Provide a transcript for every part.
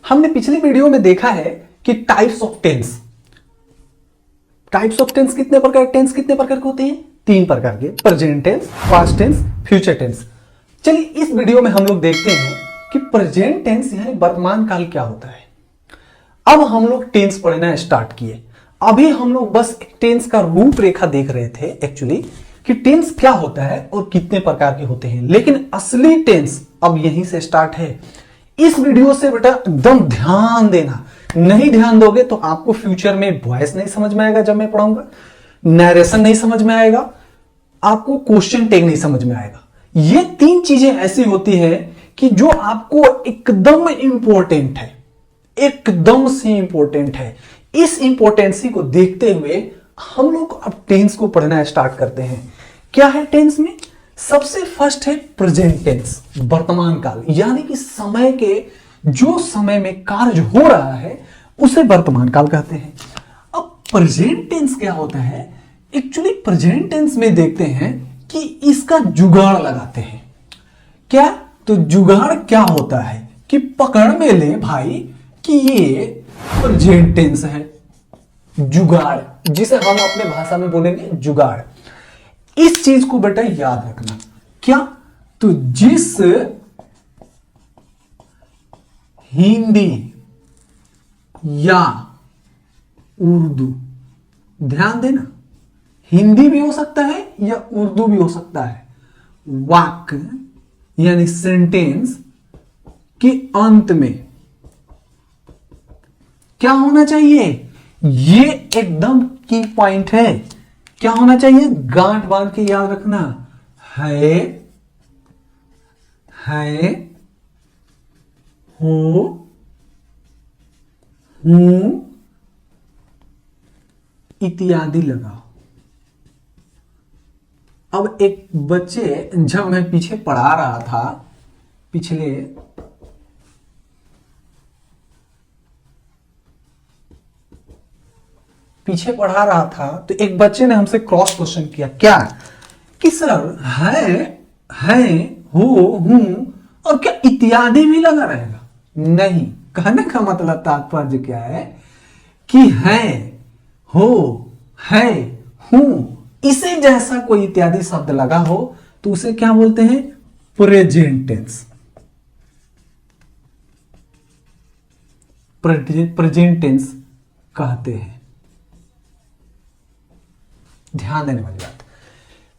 हमने पिछली वीडियो में देखा है कि टाइप्स ऑफ टेंस कितने प्रकार के होते हैं? 3 प्रकार के, present tense, past tense, future tense. चलिए इस वीडियो में हम लोग देखते हैं कि प्रेजेंट टेंस यानी वर्तमान काल क्या होता है। अब हम लोग टेंस पढ़ना स्टार्ट किए। अभी हम लोग बस टेंस का रूपरेखा देख रहे थे एक्चुअली कि टेंस क्या होता है और कितने प्रकार के होते हैं, लेकिन असली टेंस अब यहीं से स्टार्ट है। इस वीडियो से बेटा एकदम ध्यान देना, नहीं ध्यान दोगे तो आपको फ्यूचर में वॉइस नहीं समझ में आएगा, जब मैं पढ़ाऊंगा नरेशन नहीं समझ में आएगा, आपको क्वेश्चन टैग नहीं समझ में आएगा। ये 3 चीजें ऐसी होती है कि जो आपको एकदम इंपॉर्टेंट है, एकदम से इंपॉर्टेंट है। इस इंपॉर्टेंसी को देखते हुए हम लोग अब टेंस को पढ़ना स्टार्ट करते हैं। क्या है टेंस में? सबसे फर्स्ट है प्रेजेंट टेंस, वर्तमान काल, यानी कि समय के जो समय में कार्य हो रहा है उसे वर्तमान काल कहते हैं। अब प्रेजेंट टेंस क्या होता है? एक्चुअली प्रेजेंट टेंस में देखते हैं कि इसका जुगाड़ लगाते हैं। क्या? तो जुगाड़ क्या होता है कि पकड़ में ले भाई कि ये प्रेजेंट टेंस है। जुगाड़, जिसे हम अपने भाषा में बोलेंगे जुगाड़। इस चीज को बेटा याद रखना। क्या? तो जिस हिंदी या उर्दू, ध्यान देना, हिंदी भी हो सकता है या उर्दू भी हो सकता है, वाक्य यानी सेंटेंस के अंत में क्या होना चाहिए? ये एकदम की पॉइंट है। क्या होना चाहिए? गांठ बांध के याद रखना। है, हो, हूं इत्यादि लगाओ। अब एक बच्चे, जब मैं पीछे पढ़ा रहा था, पीछे पढ़ा रहा था, तो एक बच्चे ने हमसे क्रॉस क्वेश्चन किया। क्या? कि सर है, हो, हूं और क्या इत्यादि भी लगा रहेगा? नहीं, कहने का मतलब तात्पर्य क्या है कि है, हो, है, हूं, इसे जैसा कोई इत्यादि शब्द लगा हो तो उसे क्या बोलते हैं? Present tense. प्रेजेंट टेंस कहते हैं। ध्यान देने वाली बात,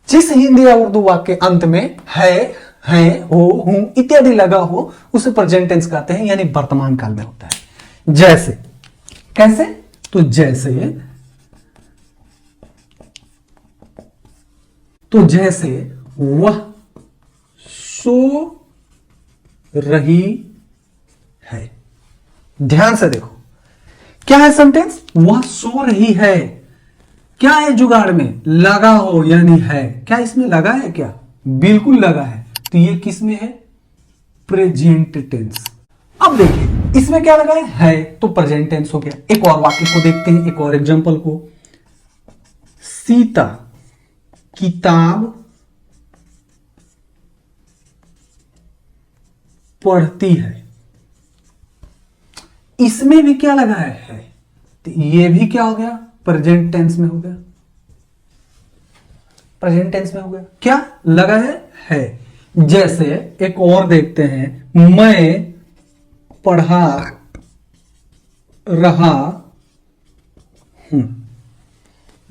जिस हिंदी या उर्दू वाक्य के अंत में है, हो, हूं इत्यादि लगा हो उसे प्रेजेंट टेंस कहते हैं, यानी वर्तमान काल में होता है। जैसे, कैसे? तो जैसे वह सो रही है। ध्यान से देखो, क्या है सेंटेंस? वह सो रही है। क्या है जुगाड़ में? लगा हो यानी है। क्या इसमें लगा है? क्या बिल्कुल लगा है। तो ये किस में है? Present tense. अब देखिए इसमें क्या लगा है तो प्रेजेंट टेंस हो गया। एक और वाक्य को देखते हैं, एक और एग्जांपल को। सीता किताब पढ़ती है। इसमें भी क्या लगा है? तो ये भी क्या हो गया? प्रेजेंट टेंस में हो गया। प्रेजेंट टेंस में हो गया। क्या लगा है। जैसे एक और देखते हैं, मैं पढ़ा रहा हूं।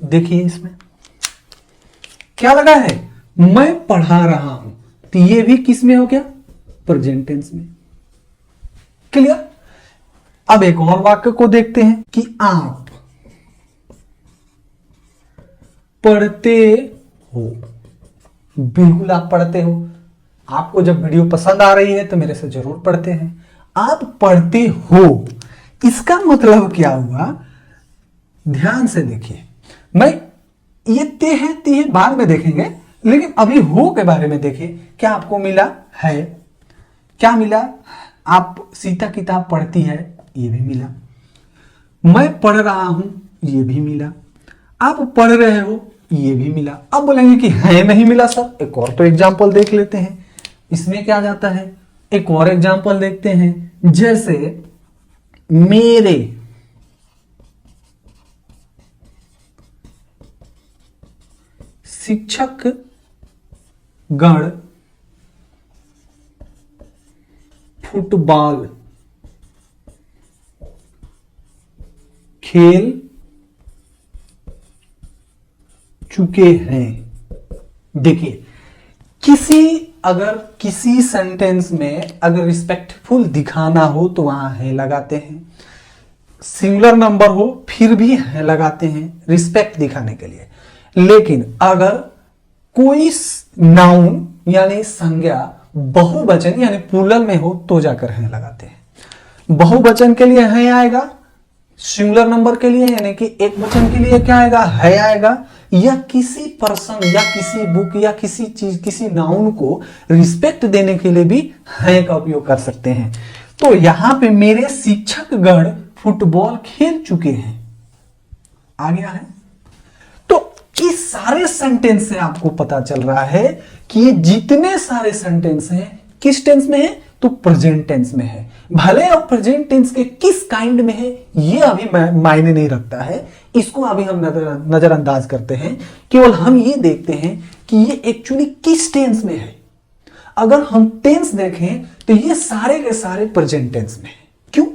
देखिए इसमें क्या लगा है? मैं पढ़ा रहा हूं। तो ये भी किस में हो गया? प्रेजेंट टेंस में। क्लियर? अब एक और वाक्य को देखते हैं कि आप पढ़ते हो। बिल्कुल आप पढ़ते हो। आपको जब वीडियो पसंद आ रही है तो मेरे से जरूर पढ़ते हैं। आप पढ़ते हो, इसका मतलब क्या हुआ? ध्यान से देखिए, मैं ये ते बाद में देखेंगे, लेकिन अभी हो के बारे में देखिए। क्या आपको मिला? है। क्या मिला? आप सीता किताब पढ़ती है, ये भी मिला। मैं पढ़ रहा हूं, ये भी मिला। आप पढ़ रहे हो, ये भी मिला। अब बोलेंगे कि है नहीं मिला सर, एक और तो एग्जाम्पल देख लेते हैं। इसमें क्या जाता है? एक और एग्जाम्पल देखते हैं। जैसे मेरे शिक्षक गण फुटबॉल खेल चुके हैं। देखिए, किसी सेंटेंस में अगर रिस्पेक्टफुल दिखाना हो तो वहां है लगाते हैं, सिंगुलर नंबर हो फिर भी है लगाते हैं रिस्पेक्ट दिखाने के लिए। लेकिन अगर कोई नाउन यानी संज्ञा बहुवचन यानी प्लूरल में हो तो जाकर है लगाते हैं। बहुवचन के लिए है आएगा, सिंगुलर नंबर के लिए यानी कि एक वचन के लिए क्या आएगा, है आएगा, या किसी पर्सन या किसी बुक या किसी चीज किसी नाउन को रिस्पेक्ट देने के लिए भी है का उपयोग कर सकते हैं। तो यहां पे मेरे शिक्षक गण फुटबॉल खेल चुके हैं आ गया है। तो इस सारे सेंटेंस से आपको पता चल रहा है कि ये जितने सारे सेंटेंस हैं किस टेंस में है, तो प्रेजेंट टेंस में है। भले अब प्रेजेंट टेंस के किस काइंड में है ये अभी मायने नहीं रखता है, इसको अभी हम नजरअंदाज करते हैं। केवल हम ये देखते हैं कि ये एक्चुअली किस टेंस में है। अगर हम टेंस देखें तो ये सारे के सारे प्रेजेंट टेंस में है। क्यों?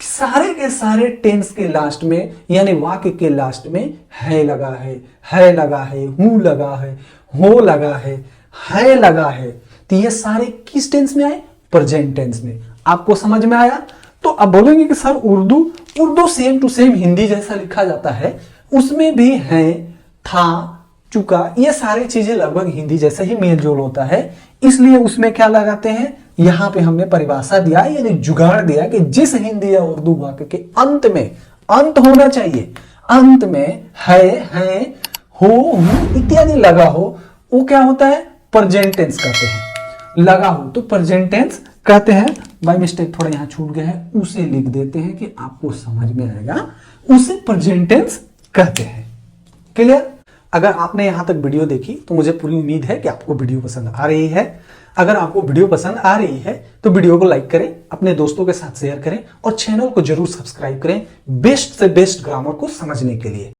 सारे के सारे टेंस के लास्ट में यानी वाक्य के लास्ट में है लगा है लगा है, हूं लगा है, हो लगा है लगा है। तो ये सारे किस टेंस में आए, प्रेजेंट टेंस में। आपको समझ में आया? तो अब बोलेंगे कि sir Urdu same to same Hindi जैसा लिखा जाता है, उसमें भी है, था, चुका, ये सारी चीजें लगभग हिंदी जैसा ही मेल जोल होता है। इसलिए उसमें क्या लगाते हैं, यहां पे हमने परिभाषा दिया यानी जुगाड़ दिया कि जिस हिंदी या उर्दू वाक्य के अंत में अंत होना चाहिए, अंत में है, हो इत्यादि लगा हो, वो क्या होता है, प्रेजेंट टेंस कहते हैं। लगा हो तो प्रेजेंट टेंस कहते हैं। बाय मिस्टेक थोड़ा यहां छूट गया है, उसे लिख देते हैं कि आपको समझ में आएगा, उसे प्रेजेंट टेंस कहते हैं। क्लियर? अगर आपने यहां तक वीडियो देखी तो मुझे पूरी उम्मीद है कि आपको वीडियो पसंद आ रही है। अगर आपको वीडियो पसंद आ रही है तो वीडियो को लाइक करें, अपने दोस्तों के साथ शेयर करें और चैनल को जरूर सब्सक्राइब करें बेस्ट से बेस्ट ग्रामर को समझने के लिए।